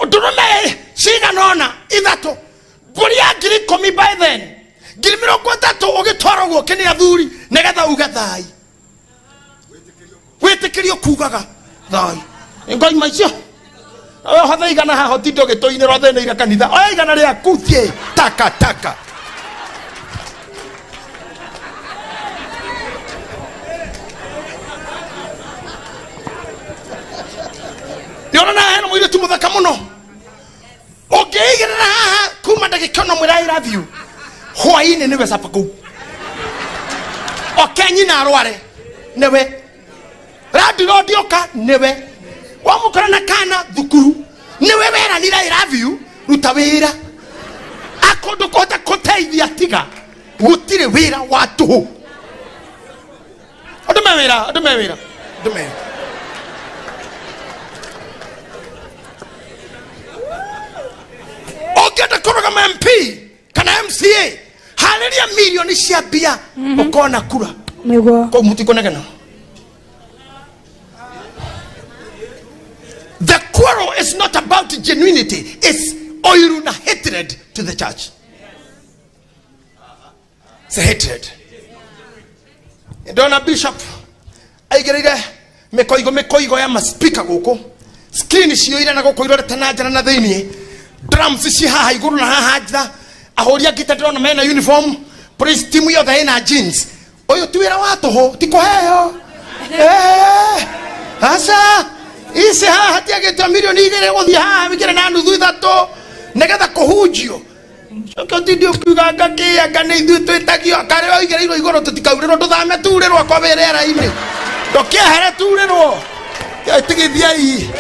Uturume sina nona ithato. Buria ngiri komi by then. Ngiri 30 ugitwara guoke ni athuri negetha uga thai. Witikirio kugaga thai. Ngai maicio. Hatha igana ha hotindo gitoine rothene ira kanitha. Oya igana ria kuthie taka. Yona na heno mwire tu muthaka muno. Okay, igana kuma ndagikano mwira I love you. Hwaine niwe sapaku. Okenyi na arware newe. Radio dioka newe. Wamukora na kana thukuru niwe wera nira I love you rutawira akondo kota koteithia tiga gutire wira watu odumewira ogeta koroga MP kana MCA haleria milioni cia bia ukona kura Nego ko mutiko negena. The quarrel is not about genuinity. It's oil and hatred to the church. It's a hatred. Ndona bishop aigerire mekoigo ya maspika guko. Screen cio ira na guko irorete na njara na thiini. Drums ci haha iguru na haha njira. Ahoria gita ndona mena uniform. Praise team yothe ina jeans. Oyo tiwira watoho tikoheo. Asa ise hatia geta milioni igere guthia haha bikira na nuthu ithato negetha kuhunjio ndio kugaga kia kana ithu twitagio kare oigereirwo igoro tutikauriro tuthame turirwo kwa berera ine ndokia here turirwo tigithia ii